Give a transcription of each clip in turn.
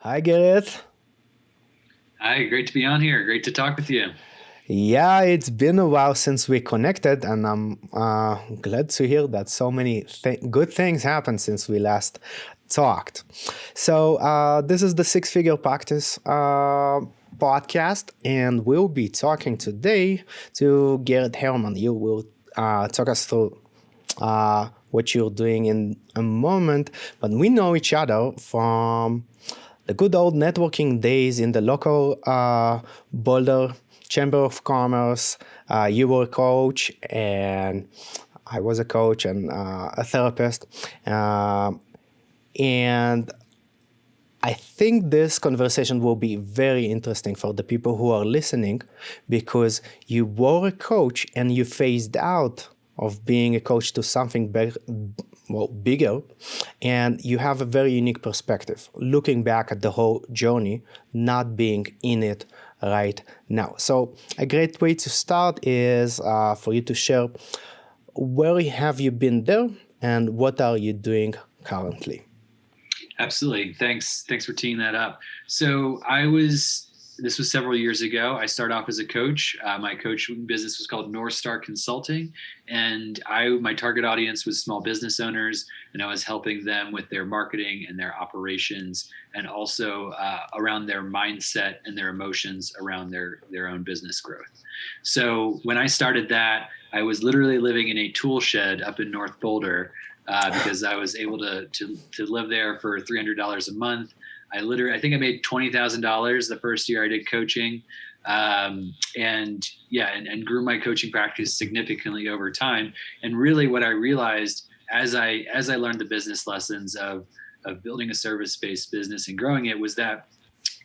Hi, Gareth. Hi, great to be on here. Great to talk with you. Yeah, it's been a while since we connected, and I'm glad to hear that so many good things happened since we last talked. So, this is the Six Figure Practice podcast, and we'll be talking today to Gareth Herman. You will talk us through what you're doing in a moment, but we know each other from the good old networking days in the local Boulder Chamber of Commerce. You were a coach, and I was a coach and a therapist. And I think this conversation will be very interesting for the people who are listening because you were a coach and you phased out of being a coach to something bigger, and you have a very unique perspective looking back at the whole journey, not being in it right now. So a great way to start is for you to share where have you been there and what are you doing currently. Absolutely. Thanks for teeing that up. This was several years ago. I started off as a coach. My coaching business was called North Star Consulting. And my target audience was small business owners, and I was helping them with their marketing and their operations, and also around their mindset and their emotions around their own business growth. So when I started that, I was literally living in a tool shed up in North Boulder, because I was able to live there for $300 a month. I think I made $20,000 the first year I did coaching, and grew my coaching practice significantly over time. And really, what I realized as I learned the business lessons of building a service-based business and growing it was that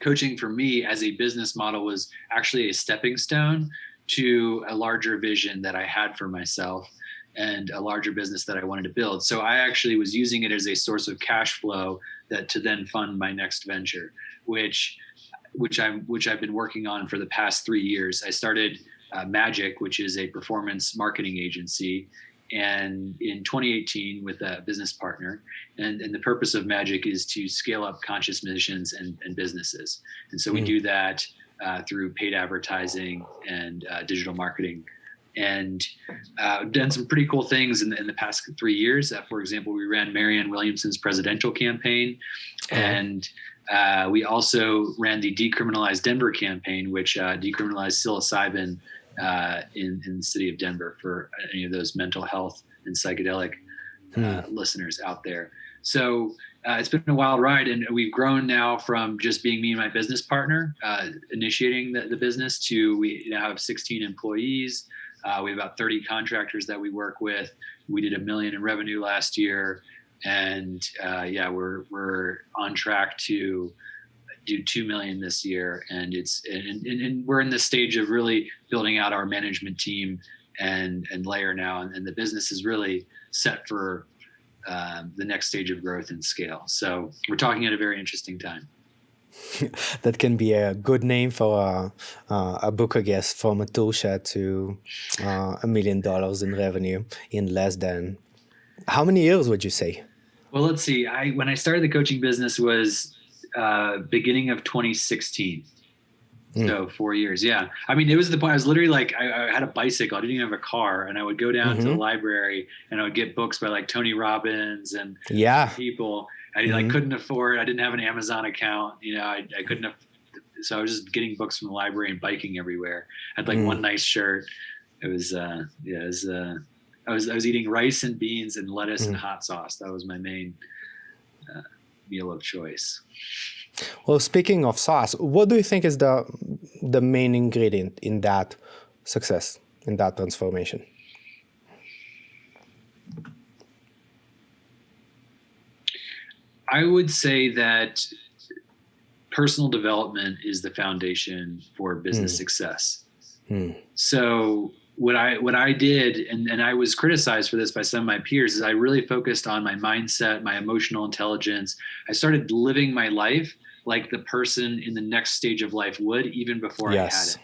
coaching for me as a business model was actually a stepping stone to a larger vision that I had for myself and a larger business that I wanted to build. So I actually was using it as a source of cash flow to then fund my next venture, which I've been working on for the past 3 years. I started Magic, which is a performance marketing agency, and in 2018 with a business partner. And the purpose of Magic is to scale up conscious missions and businesses. And so we do that through paid advertising and digital marketing. And done some pretty cool things in the past 3 years. For example, we ran Marianne Williamson's presidential campaign, and we also ran the Decriminalize Denver campaign, which decriminalized psilocybin in the city of Denver for any of those mental health and psychedelic listeners out there. So it's been a wild ride, and we've grown now from just being me and my business partner initiating the business to we now have 16 employees. We have about 30 contractors that we work with. We did $1 million in revenue last year, and we're on track to do $2 million this year. And and we're in the stage of really building out our management team and layer now, and the business is really set for the next stage of growth and scale. So we're talking at a very interesting time. That can be a good name for a book, I guess, from a tool shed to $1 million in revenue in less than how many years would you say? Well, let's see. When I started the coaching business was beginning of 2016. So 4 years. Yeah. I mean, it was the point. I was literally like, I had a bicycle. I didn't even have a car, and I would go down to the library and I would get books by like Tony Robbins and people. I couldn't afford. I didn't have an Amazon account. I couldn't have. So I was just getting books from the library and biking everywhere. I had like one nice shirt. It was I was eating rice and beans and lettuce and hot sauce. That was my main meal of choice. Well, speaking of sauce, what do you think is the main ingredient in that success, in that transformation? I would say that personal development is the foundation for business success. So what I did, and I was criticized for this by some of my peers, is I really focused on my mindset, my emotional intelligence. I started living my life like the person in the next stage of life would, even before I had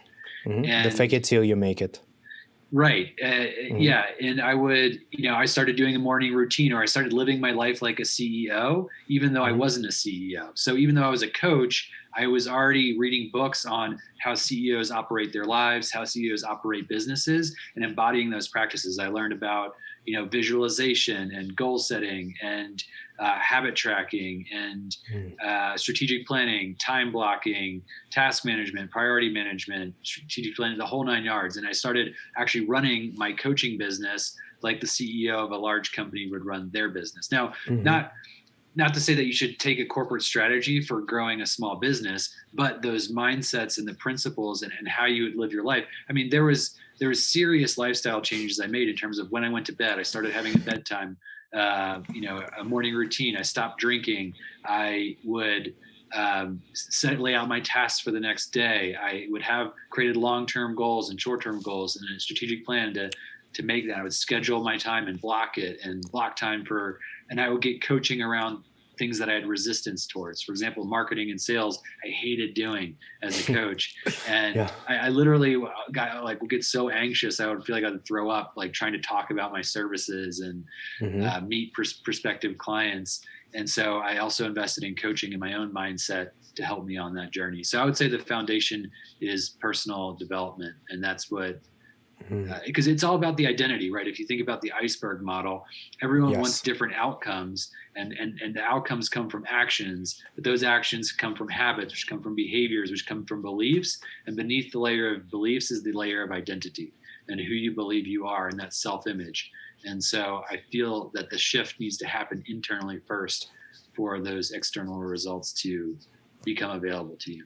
it. The fake it till you make it. Right. Mm-hmm. Yeah. And I would, I started doing a morning routine, or I started living my life like a CEO, even though I Mm-hmm. wasn't a CEO. So even though I was a coach, I was already reading books on how CEOs operate their lives, how CEOs operate businesses, and embodying those practices. I learned about, visualization and goal setting and habit tracking and strategic planning, time blocking, task management, priority management, strategic planning, the whole 9 yards. And I started actually running my coaching business like the CEO of a large company would run their business. Now, Mm-hmm. not to say that you should take a corporate strategy for growing a small business, but those mindsets and the principles and how you would live your life. I mean, there was serious lifestyle changes I made in terms of when I went to bed. I started having a bedtime, a morning routine. I stopped drinking. I would lay out my tasks for the next day. I would have created long-term goals and short-term goals and a strategic plan to make that. I would schedule my time and block it and block time for, and I would get coaching around things that I had resistance towards. For example, marketing and sales, I hated doing as a coach. And Yeah. I literally would get so anxious. I would feel like I would throw up, like trying to talk about my services and Mm-hmm. meet prospective clients. And so I also invested in coaching in my own mindset to help me on that journey. So I would say the foundation is personal development. And that's what, Mm-hmm. because it's all about the identity, right? If you think about the iceberg model, everyone wants Yes. different outcomes, and the outcomes come from actions, but those actions come from habits, which come from behaviors, which come from beliefs. And beneath the layer of beliefs is the layer of identity and who you believe you are, and that self-image. And so I feel that the shift needs to happen internally first for those external results to become available to you.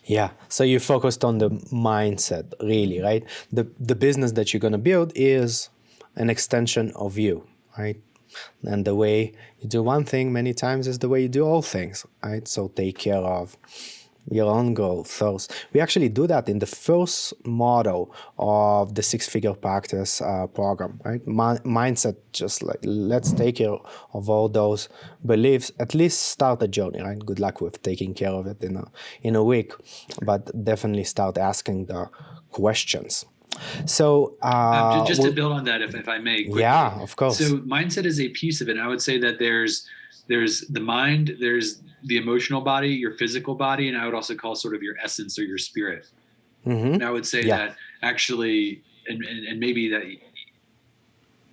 Yeah. So you focused on the mindset, really, right? The business that you're gonna build is an extension of you, right? And the way you do one thing many times is the way you do all things, right? So take care of your own growth first. We actually do that in the first model of the six-figure practice program, right? Mindset, just like let's take care of all those beliefs. At least start a journey, right? Good luck with taking care of it in a week, but definitely start asking the questions. So, Just to build on that, if I may quickly. yeah, of course. So mindset is a piece of it. And I would say that there's the mind, there's the emotional body, your physical body, and I would also call sort of your essence or your spirit. And Mm-hmm. I would say Yeah. that actually, and maybe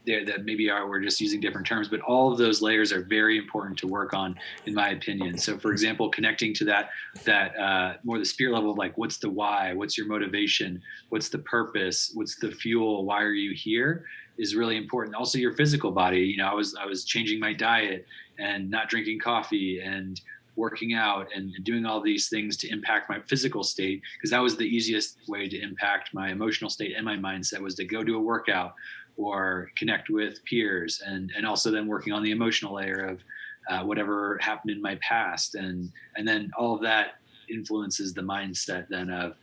maybe we're just using different terms, but all of those layers are very important to work on, in my opinion. So, for example, connecting to that more the spirit level of like, what's the why, what's your motivation, what's the purpose, what's the fuel, why are you here, is really important. Also, your physical body. I was changing my diet and not drinking coffee and working out and doing all these things to impact my physical state, because that was the easiest way to impact my emotional state and my mindset, was to go do a workout or connect with peers, and also then working on the emotional layer of whatever happened in my past, and then all of that influences the mindset then of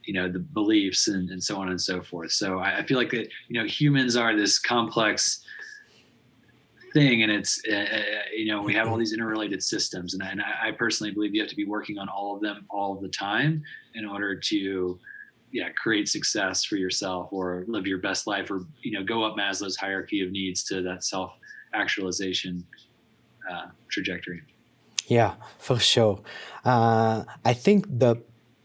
the beliefs and so on and so forth. So I feel like that humans are this complex thing, and it's we have all these interrelated systems, and I personally believe you have to be working on all of them all of the time in order to create success for yourself or live your best life, or go up Maslow's hierarchy of needs to that self actualization trajectory. Yeah, for sure. I think the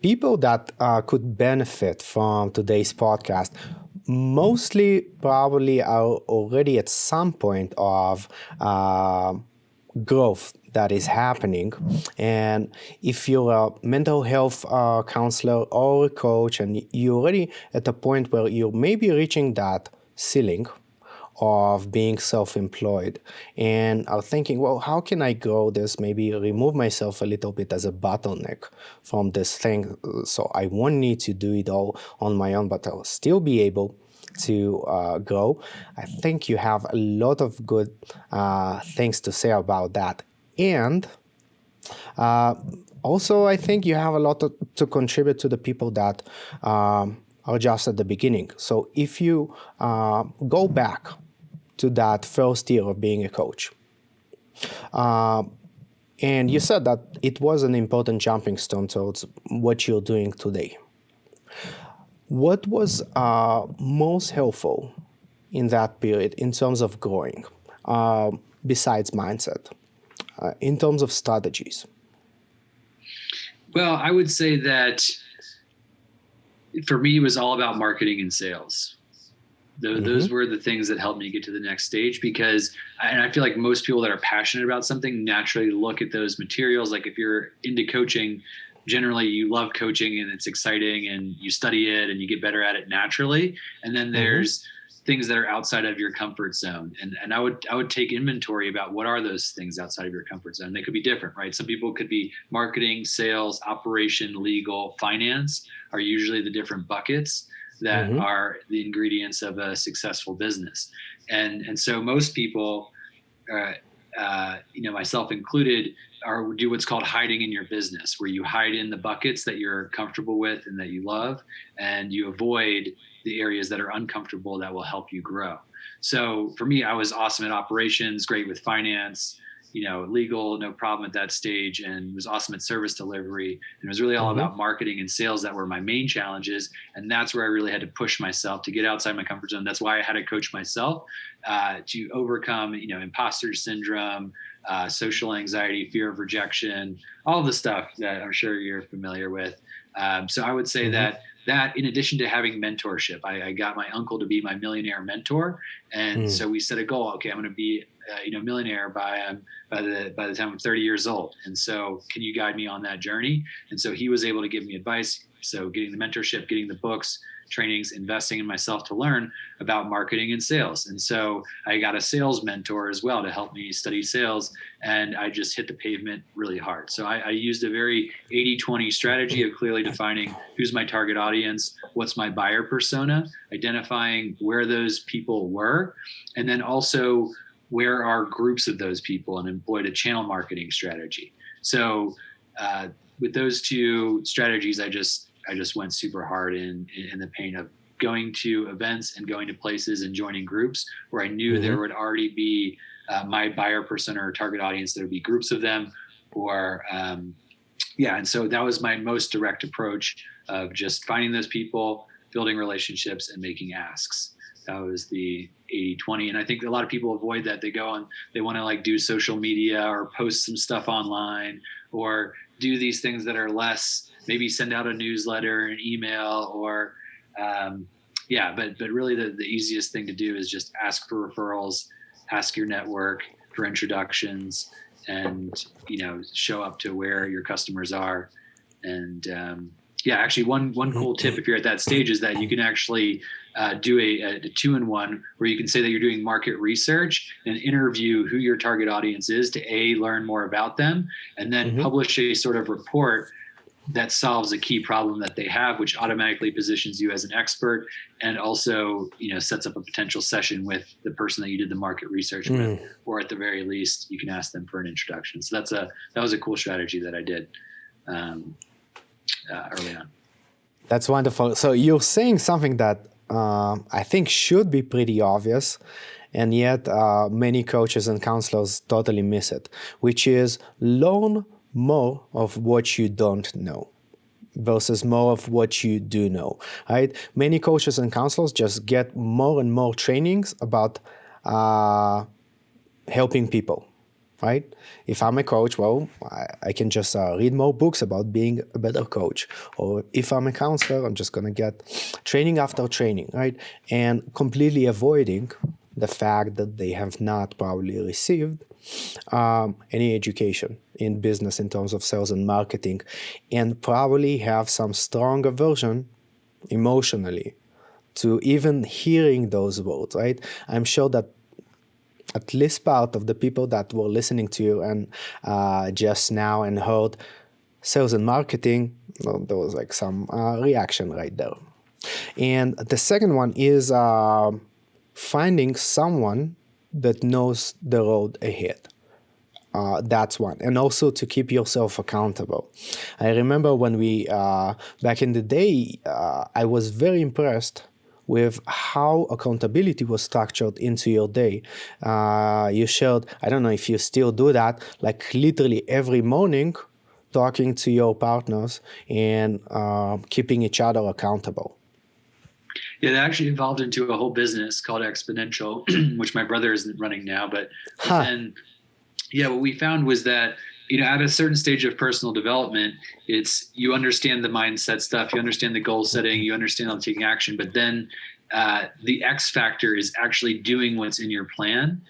people that could benefit from today's podcast mostly probably are already at some point of growth that is happening. And if you're a mental health counselor or a coach, and you're already at a point where you're maybe reaching that ceiling of being self-employed and are thinking, well, how can I grow this? Maybe remove myself a little bit as a bottleneck from this thing, so I won't need to do it all on my own, but I'll still be able to grow. I think you have a lot of good things to say about that. And also, I think you have a lot to contribute to the people that are just at the beginning. So if you go back to that first year of being a coach, and you said that it was an important jumping stone towards what you're doing today, What was most helpful in that period in terms of growing, besides mindset, in terms of strategies? Well, I would say that for me, it was all about marketing and sales. Those were the things that helped me get to the next stage because, and I feel like most people that are passionate about something naturally look at those materials. Like if you're into coaching, generally you love coaching and it's exciting and you study it and you get better at it naturally. And then there's things that are outside of your comfort zone. And I would take inventory about what are those things outside of your comfort zone. They could be different, right? Some people could be marketing, sales, operation, legal, finance are usually the different buckets that are the ingredients of a successful business. And so most people, myself included, do what's called hiding in your business, where you hide in the buckets that you're comfortable with and that you love, and you avoid the areas that are uncomfortable that will help you grow. So for me, I was awesome at operations, great with finance, legal, no problem at that stage, and was awesome at service delivery. And it was really all about marketing and sales that were my main challenges. And that's where I really had to push myself to get outside my comfort zone. That's why I had to coach myself to overcome, imposter syndrome, social anxiety, fear of rejection, all the stuff that I'm sure you're familiar with. So I would say that in addition to having mentorship, I got my uncle to be my millionaire mentor. And so we set a goal. Okay, I'm going to be millionaire by the time I'm 30 years old. And so can you guide me on that journey? And so he was able to give me advice. So getting the mentorship, getting the books, trainings, investing in myself to learn about marketing and sales. And so I got a sales mentor as well to help me study sales. And I just hit the pavement really hard. So I used a very 80-20 strategy of clearly defining who's my target audience, what's my buyer persona, identifying where those people were, and then also where are groups of those people, and employed a channel marketing strategy. So with those two strategies, I just went super hard in the pain of going to events and going to places and joining groups where I knew there would already be my buyer persona or target audience. There would be groups of them, or and so that was my most direct approach of just finding those people, building relationships, and making asks. That was the 80-20. And I think a lot of people avoid that. They want to do social media or post some stuff online or do these things that are less, maybe send out a newsletter, an email, or but really the easiest thing to do is just ask for referrals, ask your network for introductions, and show up to where your customers are. And actually one cool tip if you're at that stage is that you can actually do a 2-in-1 where you can say that you're doing market research and interview who your target audience is to learn more about them, and then publish a sort of report that solves a key problem that they have, which automatically positions you as an expert and also, sets up a potential session with the person that you did the market research with, or at the very least, you can ask them for an introduction. So that was a cool strategy that I did early on. That's wonderful. So you're saying something that I think should be pretty obvious, and yet many coaches and counselors totally miss it, which is learn more of what you don't know versus more of what you do know, right? Many coaches and counselors just get more and more trainings about helping people, right? If I'm a coach, well, I can just read more books about being a better coach. Or if I'm a counselor, I'm just going to get training after training, right? And completely avoiding the fact that they have not probably received any education in business in terms of sales and marketing, and probably have some strong aversion emotionally to even hearing those words, right? I'm sure that at least part of the people that were listening to you and just now and heard sales and marketing, well, there was some reaction right there. And the second one is finding someone that knows the road ahead. That's one. And also to keep yourself accountable. I remember when back in the day, I was very impressed with how accountability was structured into your day. You shared, I don't know if you still do that, literally every morning, talking to your partners and keeping each other accountable. Yeah, that actually evolved into a whole business called Exponential, which my brother isn't running now. But Huh. then, yeah, what we found was that, at a certain stage of personal development, it's you understand the mindset stuff, you understand the goal setting, you understand on taking action, but then the X factor is actually doing what's in your plan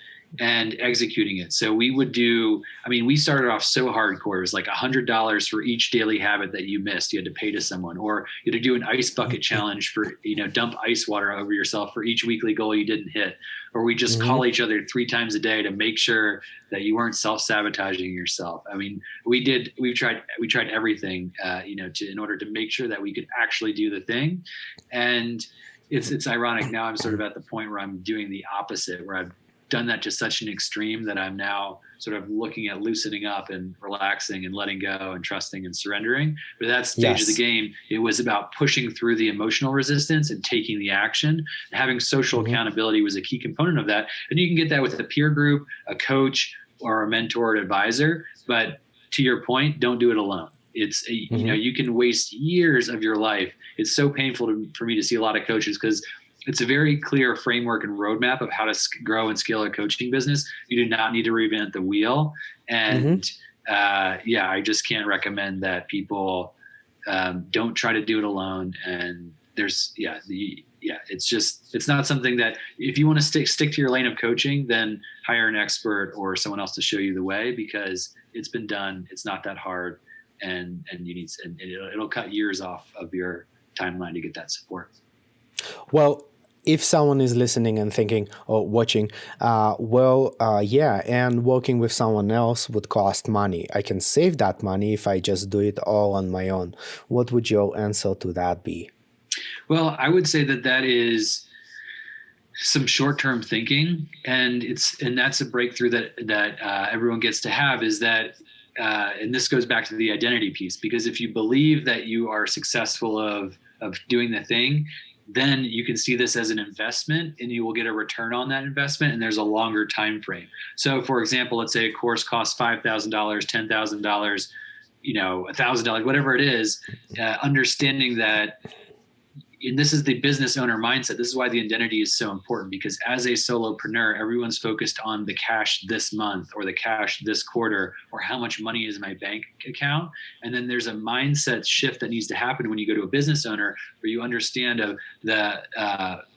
and executing it. So we started off so hardcore. It was like $100 for each daily habit that you missed. You had to pay to someone, or you had to do an ice bucket challenge for, dump ice water over yourself for each weekly goal you didn't hit. Or we just Mhm. call each other 3 times a day to make sure that you weren't self-sabotaging yourself. I mean, we tried everything, in order to make sure that we could actually do the thing. And it's ironic. Now I'm sort of at the point where I'm doing the opposite, where I've done that to such an extreme that I'm now sort of looking at loosening up and relaxing and letting go and trusting and surrendering. But at that stage of the Yes. game, it was about pushing through the emotional resistance and taking the action. And having social Mhm. accountability was a key component of that. And you can get that with a peer group, a coach, or a mentor or advisor. But to your point, don't do it alone. Mhm. You can waste years of your life. It's so painful for me to see a lot of coaches, because it's a very clear framework and roadmap of how to grow and scale a coaching business. You do not need to reinvent the wheel. Mhm. And I just can't recommend that people don't try to do it alone. And it's not something that, if you want to stick to your lane of coaching, then hire an expert or someone else to show you the way, because it's been done. It's not that hard, and it'll cut years off of your timeline to get that support. Well, if someone is listening and thinking or watching, yeah, and working with someone else would cost money. I can save that money if I just do it all on my own. What would your answer to that be? Well, I would say that is some short-term thinking, and that's a breakthrough that everyone gets to have, is that and this goes back to the identity piece, because if you believe that you are successful of doing the thing, then you can see this as an investment and you will get a return on that investment, and there's a longer time frame. So for example, let's say a course costs $5,000, $10,000, $1,000, whatever it is, understanding that, and this is the business owner mindset. This is why the identity is so important, because as a solopreneur, everyone's focused on the cash this month or the cash this quarter, or how much money is in my bank account. And then there's a mindset shift that needs to happen when you go to a business owner, where you understand the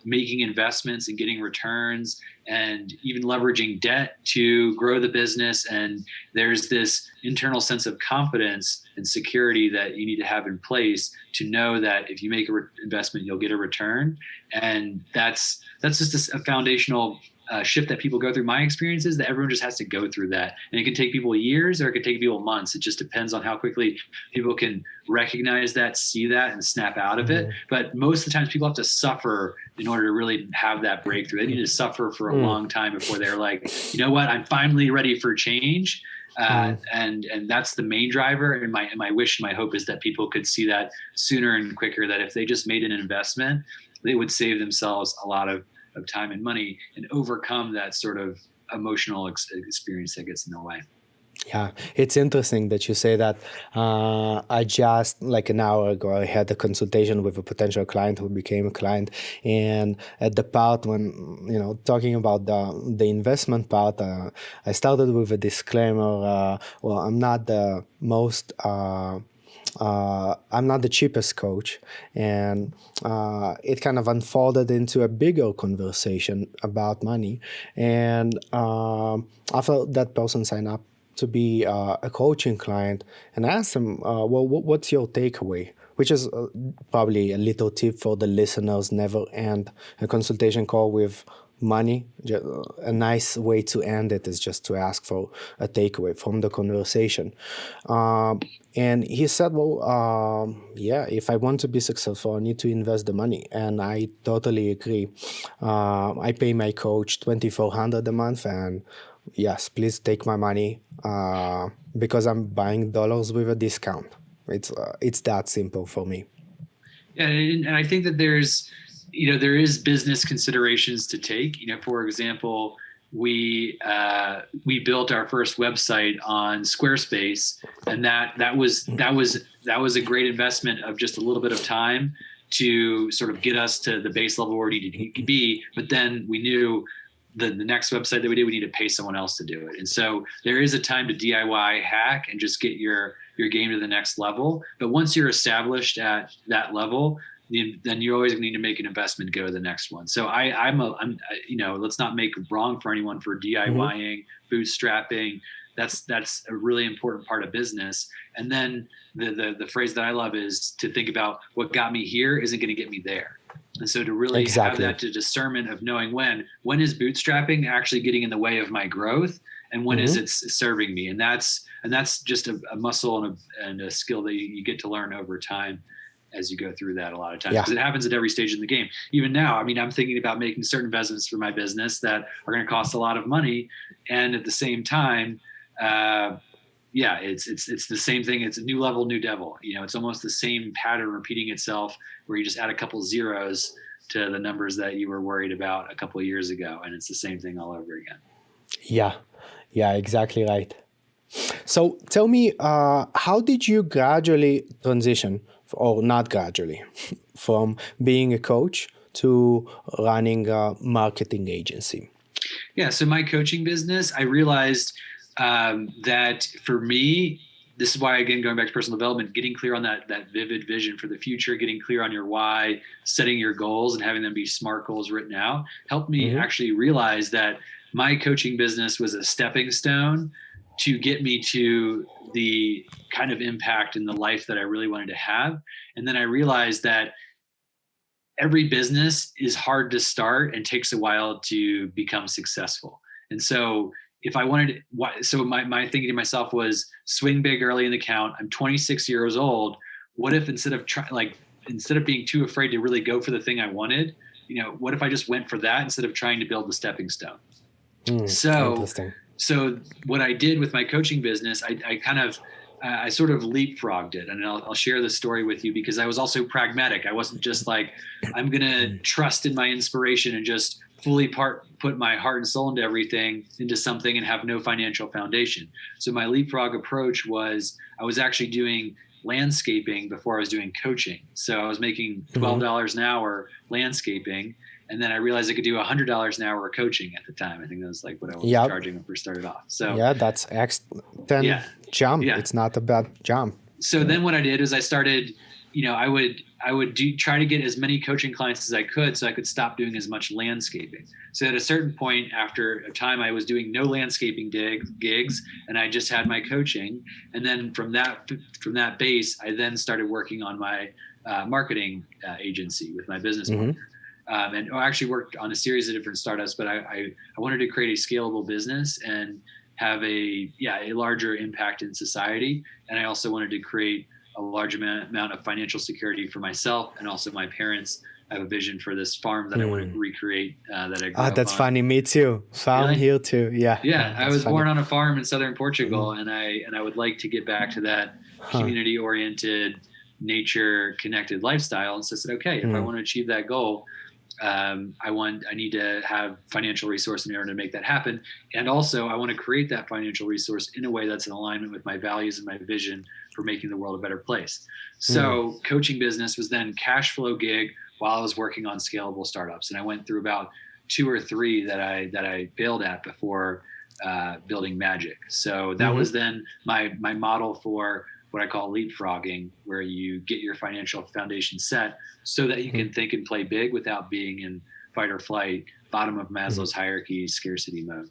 making investments and getting returns, and even leveraging debt to grow the business. And there's this internal sense of confidence and security that you need to have in place to know that if you make an investment, you'll get a return. And that's just a foundational shift that people go through. My experience is that everyone just has to go through that, and it can take people years or it can take people months. It just depends on how quickly people can recognize that, see that, and snap out of it. Mhm. But most of the times people have to suffer in order to really have that breakthrough. They need to suffer for a long time before they're like, you know what, I'm finally ready for change. And that's the main driver. And my wish and my hope is that people could see that sooner and quicker, that if they just made an investment, they would save themselves a lot of time and money and overcome that sort of emotional experience that gets in the way. Yeah, it's interesting that you say that. I just, like an hour ago, I had a consultation with a potential client who became a client, and at the part when talking about the investment part, I started with a disclaimer. Well, I'm not the most. I'm not the cheapest coach, and it kind of unfolded into a bigger conversation about money. And after that person signed up to be a coaching client, and I asked them, well, what's your takeaway? Which is probably a little tip for the listeners: never end a consultation call with money. A nice way to end it is just to ask for a takeaway from the conversation. And he said, well, yeah, if I want to be successful, I need to invest the money. And I totally agree. I pay my coach $2,400 a month, and yes, please take my money, because I'm buying dollars with a discount. It's that simple for me. Yeah, and I think that there is business considerations to take. For example, we built our first website on Squarespace, and that was a great investment of just a little bit of time. to sort of get us to the base level where we needed to be. But then we knew the next website that we did, we need to pay someone else to do it. And so there is a time to DIY hack and just get your game to the next level. But once you're established at that level, then you always need to make an investment, go to the next one. So I'm let's not make wrong for anyone for DIYing, bootstrapping. That's a really important part of business. And then the phrase that I love is to think about what got me here isn't going to get me there. And so to really have that discernment of knowing when is bootstrapping actually getting in the way of my growth, and when is it serving me? And that's just a muscle and a skill that you get to learn over time as you go through that a lot of times, because it happens at every stage in the game. Even now, I mean, I'm thinking about making certain investments for my business that are going to cost a lot of money. And at the same time, it's the same thing. It's a new level, new devil. It's almost the same pattern repeating itself, where you just add a couple zeros to the numbers that you were worried about a couple of years ago. And it's the same thing all over again. Yeah, exactly right. So tell me, how did you gradually transition, or not gradually, from being a coach to running a marketing agency? Yeah, so my coaching business, I realized that for me, this is why, again, going back to personal development, getting clear on that vivid vision for the future, getting clear on your why, setting your goals and having them be SMART goals written out, helped me actually realize that my coaching business was a stepping stone to get me to the kind of impact in the life that I really wanted to have. And then I realized that every business is hard to start and takes a while to become successful. And so if I wanted to, so my thinking to myself was swing big early in the count. I'm 26 years old. What if instead of being too afraid to really go for the thing I wanted, what if I just went for that instead of trying to build the stepping stone? So what I did with my coaching business, I sort of leapfrogged it. And I'll share this story with you because I was also pragmatic. I wasn't just like, I'm going to trust in my inspiration and just fully put my heart and soul into something and have no financial foundation. So my leapfrog approach was, I was actually doing landscaping before I was doing coaching. So I was making $12 an hour landscaping. And then I realized I could do $100 an hour coaching at the time. I think that was like what I was charging when I first started off. So that's jump. Yeah. It's not a bad jump. So then what I did is I started, I would try to get as many coaching clients as I could so I could stop doing as much landscaping. So at a certain point, after a time, I was doing no landscaping gigs, and I just had my coaching. And then from that base, I then started working on my marketing agency with my business partner. And I actually worked on a series of different startups, but I wanted to create a scalable business and have a larger impact in society. And I also wanted to create a large amount of financial security for myself and also my parents. I have a vision for this farm that I want to recreate that I grew up that's on. funny. Me too. Farm here too. Yeah. I was born on a farm in southern Portugal, and I would like to get back to that community-oriented, nature-connected lifestyle. And so I said, okay, if I want to achieve that goal, I need to have financial resource in order to make that happen. And also I want to create that financial resource in a way that's in alignment with my values and my vision for making the world a better place. So coaching business was then cash flow gig while I was working on scalable startups. And I went through about 2 or 3 that I failed at before building magic. So that was then my model for what I call leapfrogging, where you get your financial foundation set so that you can think and play big without being in fight or flight, bottom of Maslow's hierarchy, scarcity mode.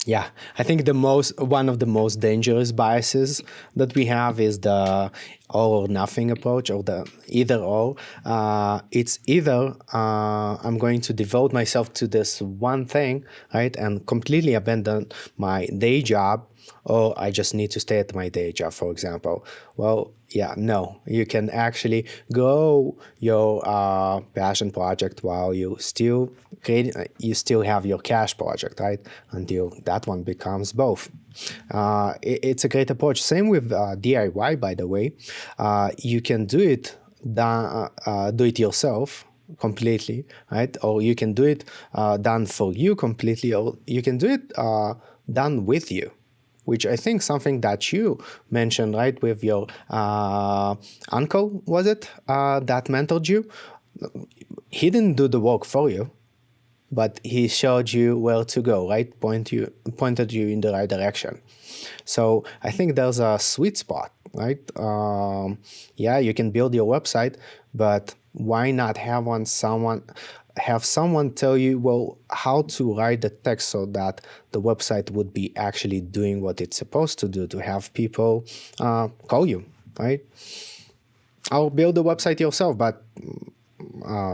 Yeah, I think one of the most dangerous biases that we have is the all or nothing approach, or the either or. It's either I'm going to devote myself to this one thing, right, and completely abandon my day job, or I just need to stay at my day job, for example. Well, no, you can actually grow your passion project while you still have your cash project, right? Until that one becomes both. It's a great approach. Same with DIY, by the way. You can do it yourself completely, right? Or you can do it done for you completely, or you can do it done with you, which I think something that you mentioned, right, with your uncle, was it, that mentored you? He didn't do the work for you, but he showed you where to go, right? Pointed you in the right direction. So I think there's a sweet spot, right? Yeah, you can build your website, but why not have someone tell you, well, how to write the text so that the website would be actually doing what it's supposed to do, to have people call you, right? Or build the website yourself, but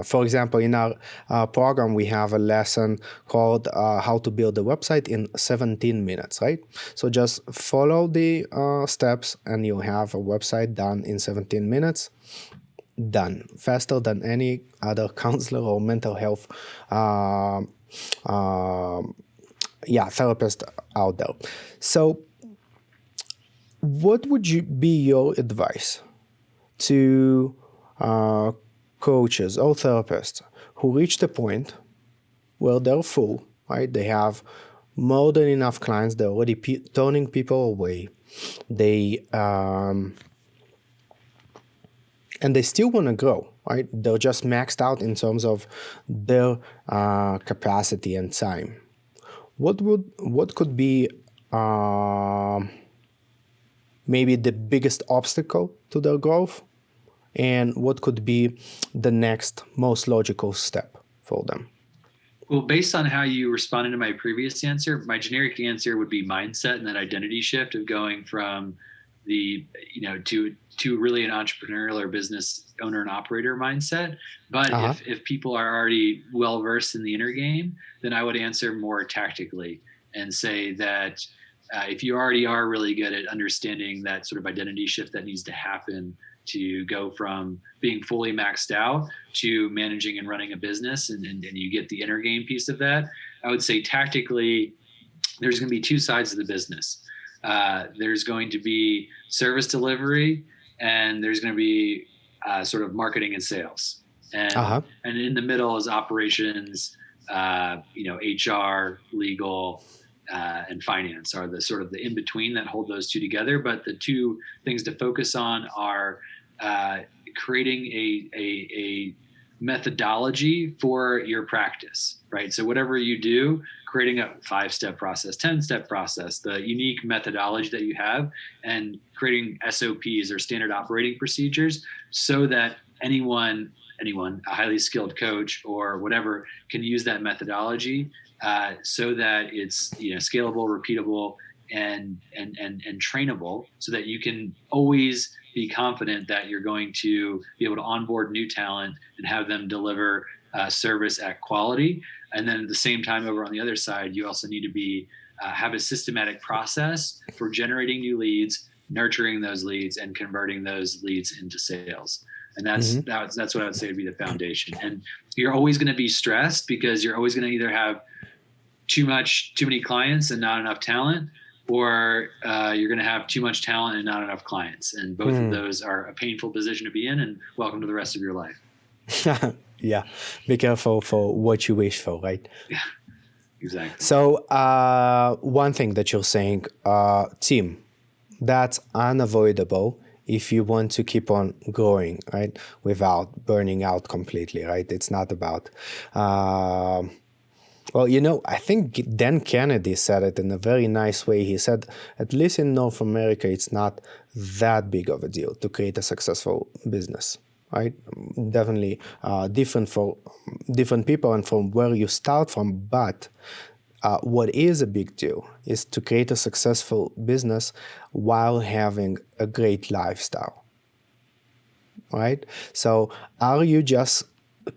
for example, in our program, we have a lesson called How to Build a Website in 17 Minutes, right? So just follow the steps and you have a website done in 17 minutes. Done. Faster than any other counselor or mental health therapist out there. So what would be your advice to coaches or therapists who reach the point where they're full, right? They have more than enough clients. They're already turning people away. And they still want to grow, right? They're just maxed out in terms of their capacity and time. What could be maybe the biggest obstacle to their growth? And what could be the next most logical step for them? Well, based on how you responded to my previous answer, my generic answer would be mindset and that identity shift of going from to really an entrepreneurial or business owner and operator mindset. But if people are already well versed in the inner game, then I would answer more tactically and say that if you already are really good at understanding that sort of identity shift that needs to happen to go from being fully maxed out to managing and running a business, and you get the inner game piece of that, I would say tactically, there's going to be two sides of the business. There's going to be service delivery, and there's going to be sort of marketing and sales. And in the middle is operations, HR, legal, and finance are the sort of the in-between that hold those two together. But the two things to focus on are creating a methodology for your practice, right? So whatever you do, creating a 5-step process, 10-step process, the unique methodology that you have, and creating SOPs or standard operating procedures so that anyone, a highly skilled coach or whatever, can use that methodology so that it's scalable, repeatable, and trainable, so that you can always be confident that you're going to be able to onboard new talent and have them deliver service at quality. And then at the same time, over on the other side, you also need to be have a systematic process for generating new leads, nurturing those leads, and converting those leads into sales. And that's what I would say would be the foundation. And you're always going to be stressed because you're always going to either have too many clients and not enough talent, or you're going to have too much talent and not enough clients. And both of those are a painful position to be in, and welcome to the rest of your life. Yeah. Be careful for what you wish for, right? Yeah, exactly. So one thing that you're saying, team, that's unavoidable if you want to keep on growing, right? Without burning out completely, right? It's not about... I think Dan Kennedy said it in a very nice way. He said, at least in North America, it's not that big of a deal to create a successful business, right? Definitely different for different people and from where you start from. But what is a big deal is to create a successful business while having a great lifestyle, right? So are you just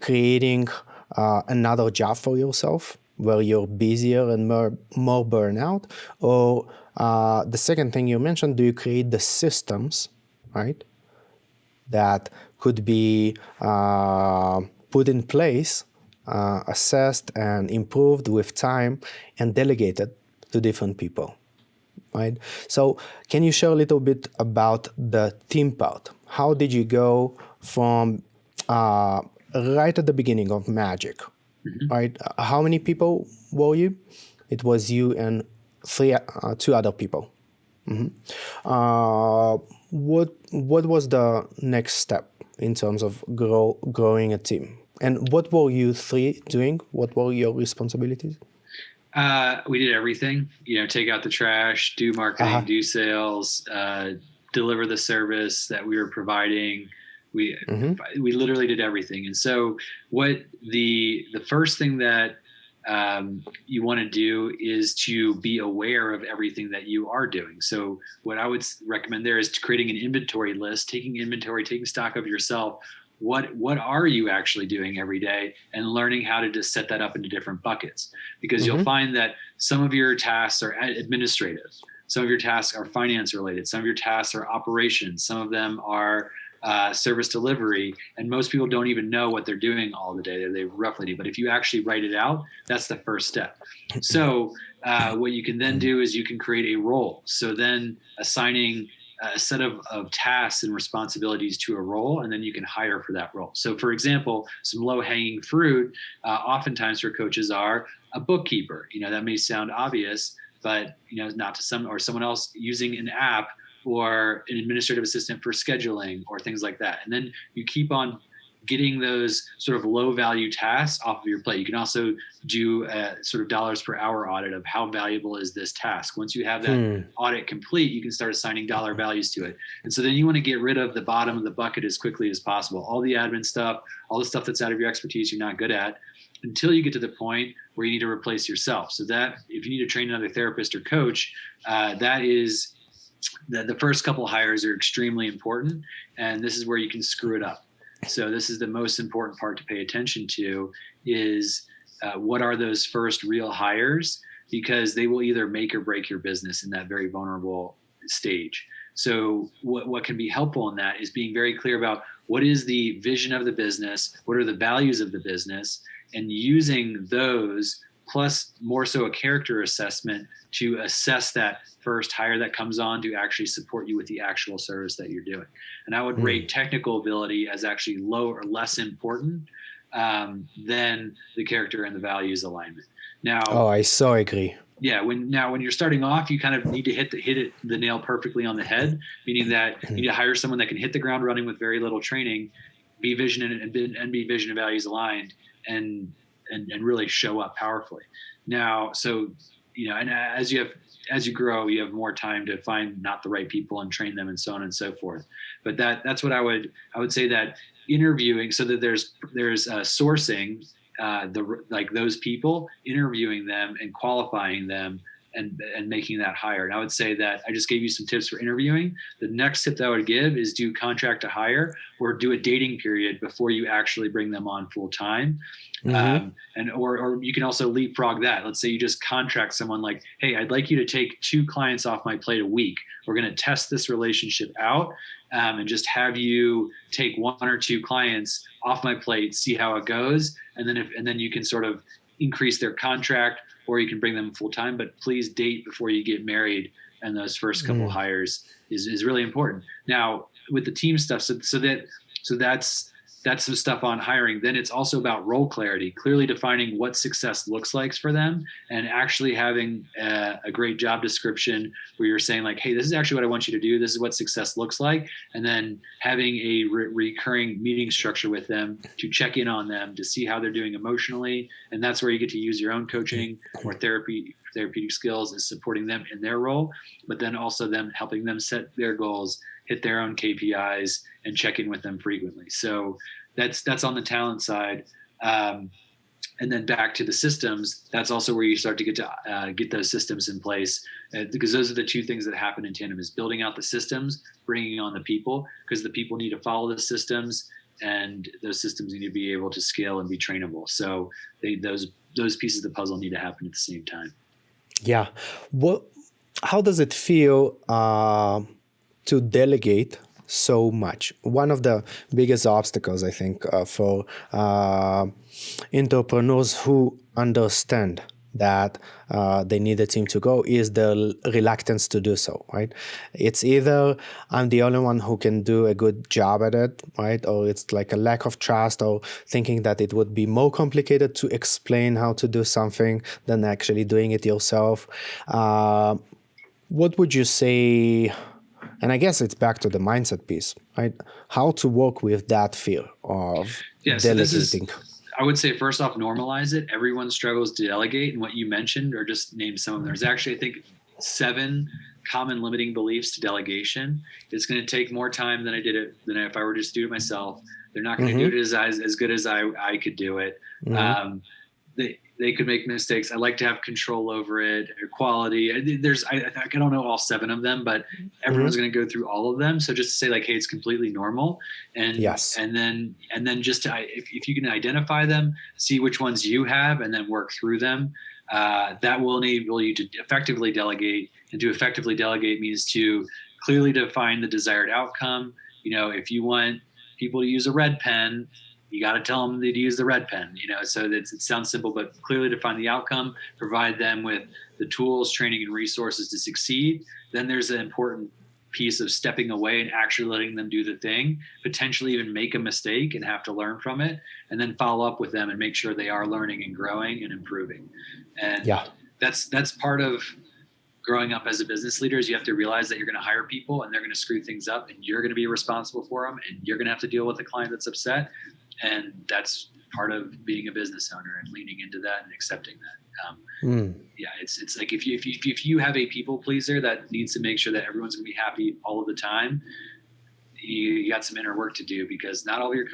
creating another job for yourself where you're busier and more burnout? Or the second thing you mentioned, do you create the systems, right, that could be put in place, assessed and improved with time and delegated to different people, right? So can you share a little bit about the team part? How did you go from right at the beginning of Magic, right? How many people were you? It was you and two other people. Uh, what was the next step in terms of growing a team? And what were you three doing? What were your responsibilities? We did everything, take out the trash, do marketing, do sales, deliver the service that we were providing. We literally did everything. And so what the first thing that you want to do is to be aware of everything that you are doing. So what I would recommend there is creating an inventory list, taking inventory, taking stock of yourself. What are you actually doing every day, and learning how to just set that up into different buckets, because you'll find that some of your tasks are administrative, some of your tasks are finance related, some of your tasks are operations, some of them are service delivery, and most people don't even know what they're doing all the day. They roughly do, but if you actually write it out, that's the first step. So what you can then do is you can create a role. So then assigning a set of tasks and responsibilities to a role, and then you can hire for that role. So for example, some low-hanging fruit oftentimes for coaches are a bookkeeper. That may sound obvious, but not to someone else using an app, or an administrative assistant for scheduling, or things like that. And then you keep on getting those sort of low value tasks off of your plate. You can also do a sort of dollars per hour audit of how valuable is this task. Once you have that audit complete, you can start assigning dollar values to it. And so then you want to get rid of the bottom of the bucket as quickly as possible. All the admin stuff, all the stuff that's out of your expertise you're not good at, until you get to the point where you need to replace yourself. So that if you need to train another therapist or coach, that is the first couple of hires are extremely important, and this is where you can screw it up. So this is the most important part to pay attention to, is what are those first real hires, because they will either make or break your business in that very vulnerable stage. So what can be helpful in that is being very clear about what is the vision of the business, what are the values of the business, and using those, plus more so a character assessment, to assess that first hire that comes on to actually support you with the actual service that you're doing. And I would rate technical ability as actually low or less important than the character and the values alignment. Now, I so agree. Yeah, when you're starting off, you kind of need to hit the nail perfectly on the head, meaning that you need to hire someone that can hit the ground running with very little training, be vision and be vision and values aligned, and really show up powerfully. Now, so and as you grow, you have more time to find not the right people and train them, and so on and so forth. But that's what I would say, that interviewing, so that there's sourcing those people, interviewing them and qualifying them, and making that hire. And I would say that I just gave you some tips for interviewing. The next tip that I would give is do contract to hire, or do a dating period before you actually bring them on full time. Or you can also leapfrog that. Let's say you just contract someone like, hey, I'd like you to take 2 clients off my plate a week. We're going to test this relationship out, and just have you take 1 or 2 clients off my plate, see how it goes. And then you can sort of increase their contract, or you can bring them full time, but please date before you get married. And those first couple hires is really important. Now with the team stuff, so that's some stuff on hiring. Then it's also about role clarity, clearly defining what success looks like for them, and actually having a great job description where you're saying like, hey, this is actually what I want you to do. This is what success looks like. And then having a recurring meeting structure with them to check in on them, to see how they're doing emotionally. And that's where you get to use your own coaching or therapeutic skills, is supporting them in their role, but then also them helping them set their goals, hit their own KPIs, and check in with them frequently. So that's on the talent side. And then back to the systems, that's also where you start to get those systems in place, because those are the 2 things that happen in tandem, is building out the systems, bringing on the people, because the people need to follow the systems, and those systems need to be able to scale and be trainable. So those pieces of the puzzle need to happen at the same time. Yeah. How does it feel to delegate so much? One of the biggest obstacles, I think, for entrepreneurs who understand that they need a team to go, is the reluctance to do so, right? It's either I'm the only one who can do a good job at it, right? Or it's like a lack of trust, or thinking that it would be more complicated to explain how to do something than actually doing it yourself. What would you say? And I guess it's back to the mindset piece, right? How to work with that fear of Yeah. So this is, delegating. I would say, first off, normalize it. Everyone struggles to delegate. And what you mentioned, or just name some of them, there's actually, I think, 7 common limiting beliefs to delegation. It's going to take more time than if I were just to do it myself. They're not going to do it as good as I could do it. They could make mistakes. I like to have control over it, or quality. I don't know all 7 of them, but everyone's going to go through all of them. So just to say like, hey, it's completely normal. Yes. And then just to, if you can identify them, see which ones you have, and then work through them. That will enable you to effectively delegate. And to effectively delegate means to clearly define the desired outcome. If you want people to use a red pen, you got to tell them to use the red pen, so it sounds simple, but clearly define the outcome, provide them with the tools, training, and resources to succeed. Then there's an important piece of stepping away and actually letting them do the thing, potentially even make a mistake and have to learn from it, and then follow up with them and make sure they are learning and growing and improving. And that's part of growing up as a business leader. Is you have to realize that you're going to hire people and they're going to screw things up, and you're going to be responsible for them, and you're going to have to deal with a client that's upset. And that's part of being a business owner, and leaning into that and accepting that. Yeah, it's like if you have a people pleaser that needs to make sure that everyone's going to be happy all of the time, you got some inner work to do, because not all your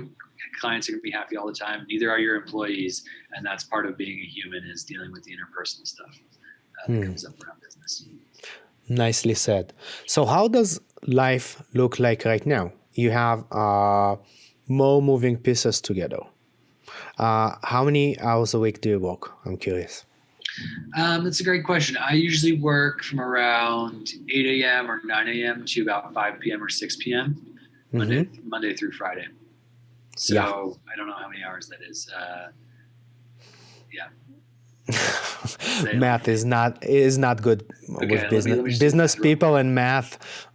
clients are going to be happy all the time. Neither are your employees, and that's part of being a human, is dealing with the interpersonal stuff that comes up around business. Nicely said. So how does life look like right now? You have more moving pieces together. How many hours a week do you work? I'm curious. That's a great question. I usually work from around 8 a.m. or 9 a.m. to about 5 p.m. or 6 p.m. Monday through Friday. So I don't know how many hours that is. Math is not good with business. Business people and math,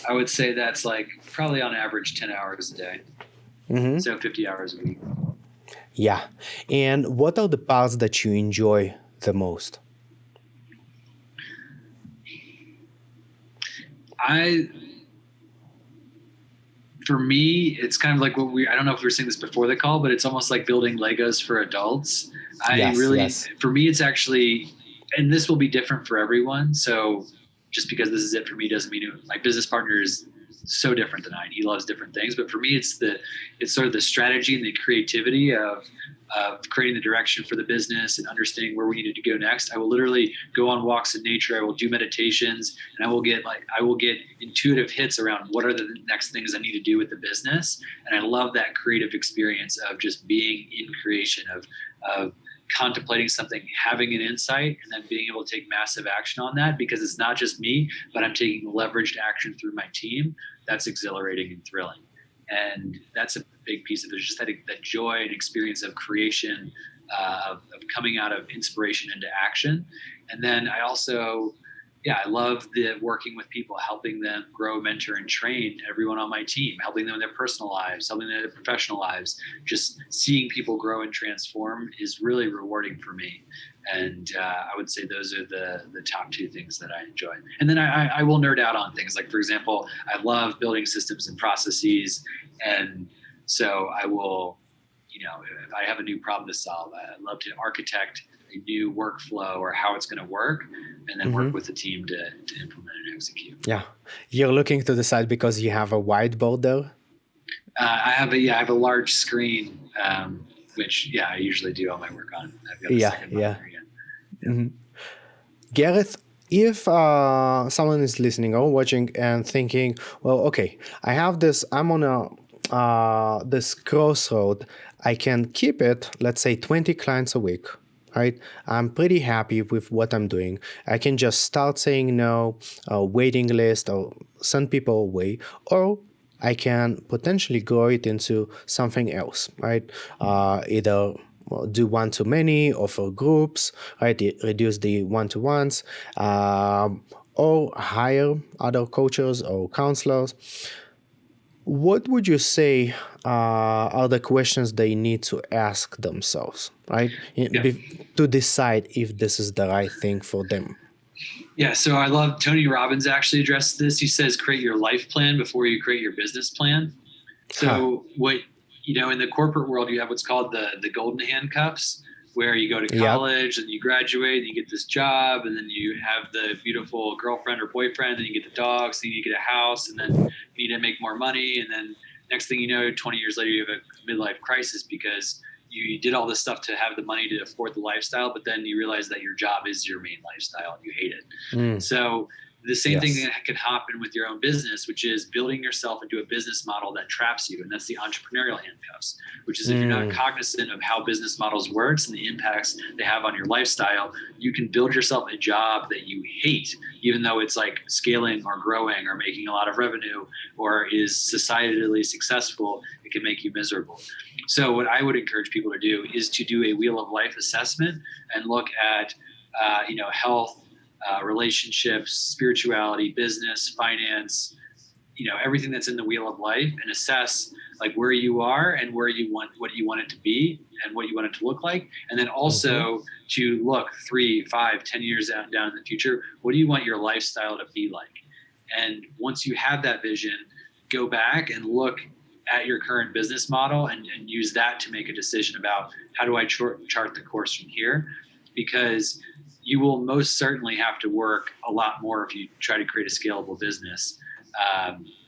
I would say that's like probably on average 10 hours a day. So 50 hours a week. Yeah. And what are the parts that you enjoy the most? For me, it's kind of like I don't know if we were saying this before the call, but it's almost like building Legos for adults. For me, it's actually, and this will be different for everyone. So just because this is it for me doesn't mean my business partner is so different than I, and he loves different things. But for me, it's sort of the strategy and the creativity of creating the direction for the business and understanding where we needed to go next. I will literally go on walks in nature. I will do meditations, and I will get intuitive hits around what are the next things I need to do with the business. And I love that creative experience of just being in creation, of contemplating something, having an insight, and then being able to take massive action on that, because it's not just me, but I'm taking leveraged action through my team. That's exhilarating and thrilling. And that's a big piece of it, just that joy and experience of creation, of coming out of inspiration into action. And then I also, I love working with people, helping them grow, mentor, and train everyone on my team, helping them in their personal lives, helping them in their professional lives. Just seeing people grow and transform is really rewarding for me. And I would say those are the top 2 things that I enjoy. And then I will nerd out on things like, for example, I love building systems and processes. And so I will, if I have a new problem to solve, I love to architect a new workflow or how it's going to work, and then work with the team to implement and execute. Yeah. You're looking to the side because you have a whiteboard there? I have a large screen, which I usually do all my work on. I've got a second monitor, Gareth, if someone is listening or watching and thinking, well, okay, I have this, I'm on this Crossroad, I can keep it, let's say 20 clients a week, right? I'm pretty happy with what I'm doing. I can just start saying no, waiting list, or send people away, or I can potentially grow it into something else, right? Either do one-to-many or for groups, right? Reduce the one-to-ones, or hire other coaches or counselors. What would you say are the questions they need to ask themselves, right? To decide if this is the right thing for them? Yeah, so I love Tony Robbins actually addressed this. He says create your life plan before you create your business plan. Huh. So what in the corporate world you have what's called the golden handcuffs, where you go to Yep. college and you graduate and you get this job and then you have the beautiful girlfriend or boyfriend and you get the dogs and you get a house and then you need to make more money and then next thing you know 20 years later you have a midlife crisis because you did all this stuff to have the money to afford the lifestyle, but then you realize that your job is your main lifestyle and you hate it. Mm. So the same thing Yes. that can happen with your own business, which is building yourself into a business model that traps you. And that's the entrepreneurial handcuffs, which is if you're not Mm. cognizant of how business models works and the impacts they have on your lifestyle, you can build yourself a job that you hate, even though it's like scaling or growing or making a lot of revenue or is societally successful. It can make you miserable. So what I would encourage people to do is to do a wheel of life assessment and look at, health, relationships, spirituality, business, finance, everything that's in the wheel of life and assess like where you are and what you want it to be and what you want it to look like. And then Mm-hmm. also to look 3, 5, 10 years down in the future, what do you want your lifestyle to be like? And once you have that vision, go back and look at your current business model and use that to make a decision about how do I chart the course from here? Because you will most certainly have to work a lot more if you try to create a scalable business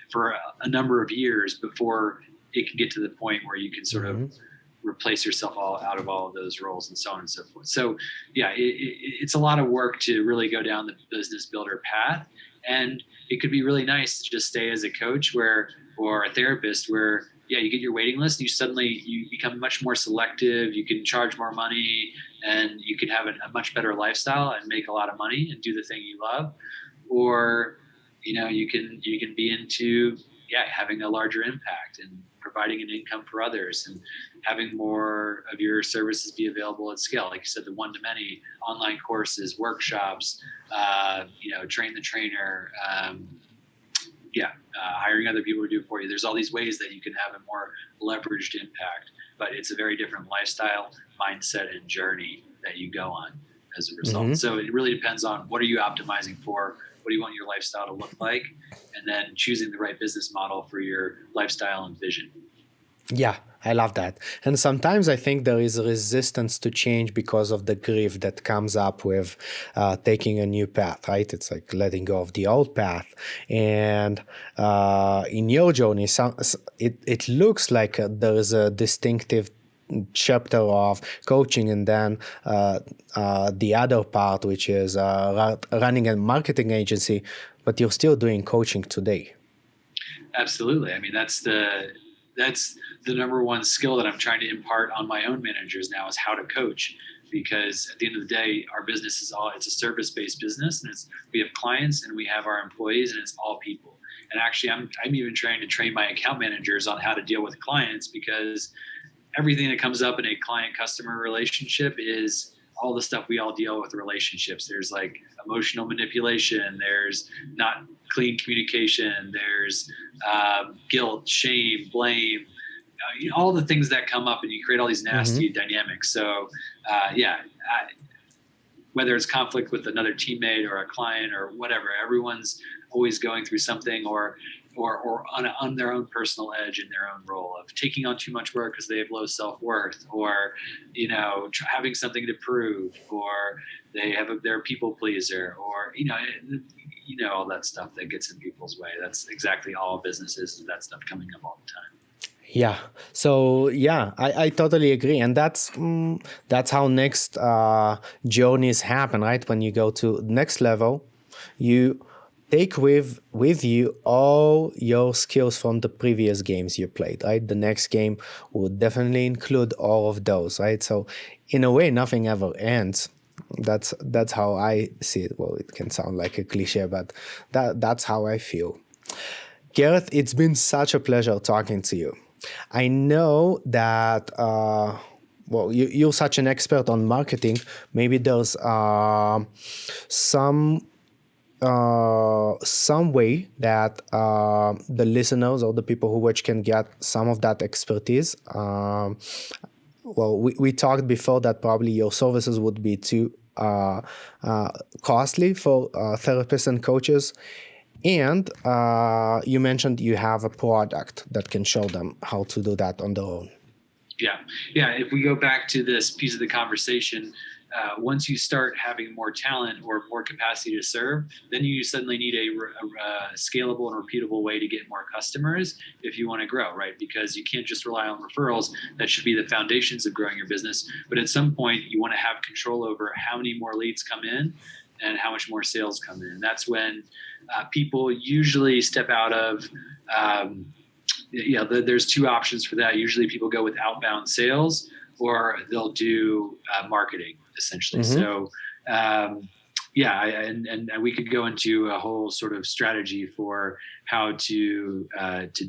for a number of years before it can get to the point where you can sort of Mm-hmm. replace yourself out of all of those roles and so on and so forth. So yeah, it's a lot of work to really go down the business builder path. And it could be really nice to just stay as a coach or a therapist where, yeah, you get your waiting list, you become much more selective, you can charge more money and you can have a much better lifestyle and make a lot of money and do the thing you love. Or, you can be into, yeah, having a larger impact and providing an income for others and having more of your services be available at scale. Like you said, the one-to-many online courses, workshops, train the trainer, hiring other people to do it for you. There's all these ways that you can have a more leveraged impact, but it's a very different lifestyle, mindset, and journey that you go on as a result. Mm-hmm. So it really depends on what are you optimizing for? What do you want your lifestyle to look like? And then choosing the right business model for your lifestyle and vision. Yeah, I love that. And sometimes I think there is resistance to change because of the grief that comes up with taking a new path, right? It's like letting go of the old path. And in your journey, it looks like there is a distinctive chapter of coaching and then the other part, which is running a marketing agency, but you're still doing coaching today. Absolutely. I mean, that's the number one skill that I'm trying to impart on my own managers now is how to coach. Because at the end of the day, our business it's a service-based business, and we have clients and we have our employees, and it's all people. And actually, I'm even trying to train my account managers on how to deal with clients, because everything that comes up in a client-customer relationship is all the stuff we all deal with relationships. There's like emotional manipulation. There's not clean communication. There's guilt, shame, blame, all the things that come up, and you create all these nasty dynamics. So whether it's conflict with another teammate or a client or whatever, everyone's always going through something or on their own personal edge in their own role of taking on too much work because they have low self-worth, or having something to prove, or they're a people pleaser, or all that stuff that gets in people's way. That's exactly all businesses, that stuff coming up all the time. Yeah. So yeah, I totally agree, and that's how next journeys happen, right? When you go to next level, you take with you all your skills from the previous games you played, right? The next game would definitely include all of those, right? So in a way, nothing ever ends. That's how I see it. Well, it can sound like a cliche, but that's how I feel. Gareth, it's been such a pleasure talking to you. I know that, you're such an expert on marketing. Maybe there's some way that the listeners or the people who watch can get some of that expertise. We talked before that probably your services would be too costly for therapists and coaches. And you mentioned you have a product that can show them how to do that on their own. Yeah. If we go back to this piece of the conversation, once you start having more talent or more capacity to serve, then you suddenly need a scalable and repeatable way to get more customers if you want to grow, right? Because you can't just rely on referrals. That should be the foundations of growing your business. But at some point, you want to have control over how many more leads come in and how much more sales come in. That's when people usually step out of there's two options for that. Usually people go with outbound sales, or they'll do marketing, essentially. So and we could go into a whole sort of strategy for how to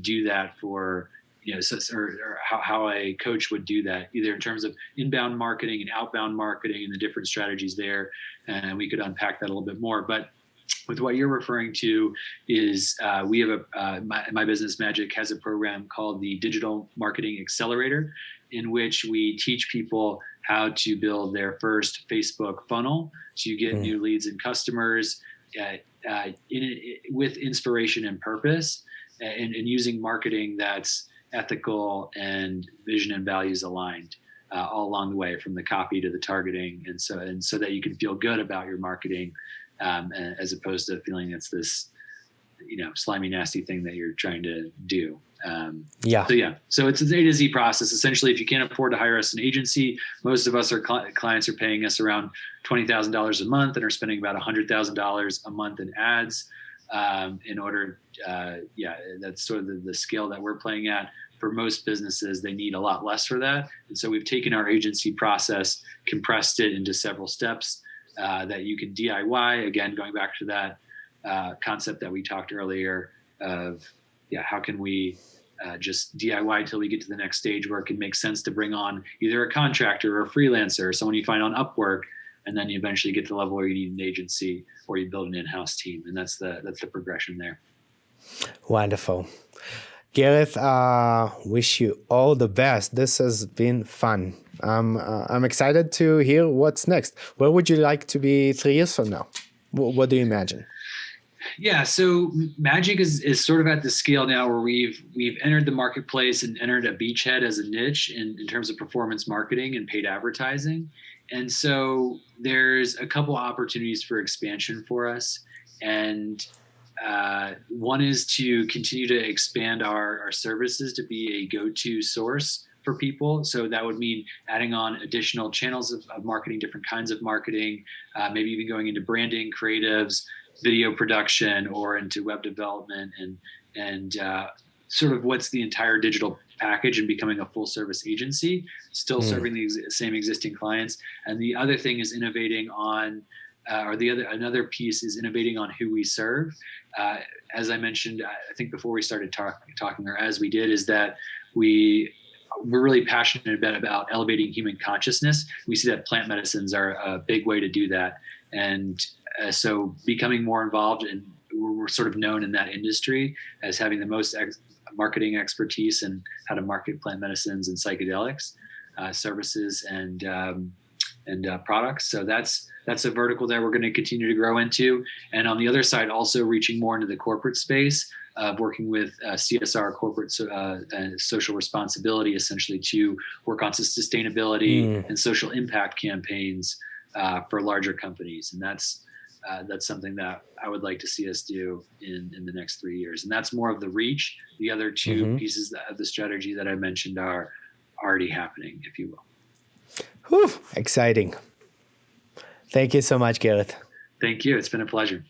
do that for, or how a coach would do that, either in terms of inbound marketing and outbound marketing and the different strategies there. And we could unpack that a little bit more. But with what you're referring to is we have my business Magic has a program called the Digital Marketing Accelerator, in which we teach people how to build their first Facebook funnel to get new leads and customers with inspiration and purpose, and using marketing that's ethical and vision and values aligned all along the way, from the copy to the targeting, and so that you can feel good about your marketing. As opposed to feeling it's this, slimy, nasty thing that you're trying to do. So it's an A to Z process. Essentially, if you can't afford to hire us an agency, most of us, our clients are paying us around $20,000 a month and are spending about $100,000 a month in ads. In order, that's sort of the scale that we're playing at. For most businesses, they need a lot less for that. And so we've taken our agency process, compressed it into several steps that you can DIY. Again, going back to that concept that we talked earlier of, how can we just DIY till we get to the next stage where it can make sense to bring on either a contractor or a freelancer or someone you find on Upwork, and then you eventually get to the level where you need an agency or you build an in-house team. And that's the progression there. Wonderful. Gareth, wish you all the best. This has been fun. I'm excited to hear what's next. Where would you like to be 3 years from now? What do you imagine? Yeah, so Magic is sort of at the scale now where we've entered the marketplace and entered a beachhead as a niche in terms of performance marketing and paid advertising. And so there's a couple opportunities for expansion for us. And one is to continue to expand our services to be a go-to source for people. So that would mean adding on additional channels of marketing, different kinds of marketing, maybe even going into branding, creatives, video production, or into web development, and sort of what's the entire digital package, and becoming a full service agency, still serving the same existing clients. And the other thing is innovating on another piece is innovating on who we serve. As I mentioned, I think before we started talking, or as we did, is that we're really passionate about elevating human consciousness. We see that plant medicines are a big way to do that. And so becoming more involved, and we're sort of known in that industry as having the most marketing expertise in how to market plant medicines and psychedelics services and products. So that's a vertical that we're going to continue to grow into. And on the other side, also reaching more into the corporate space, working with CSR, corporate social responsibility, essentially to work on sustainability and social impact campaigns for larger companies. And that's something that I would like to see us do in the next 3 years. And that's more of the reach. The other two pieces of the strategy that I mentioned are already happening, if you will. Whew, exciting. Thank you so much, Gareth. Thank you. It's been a pleasure.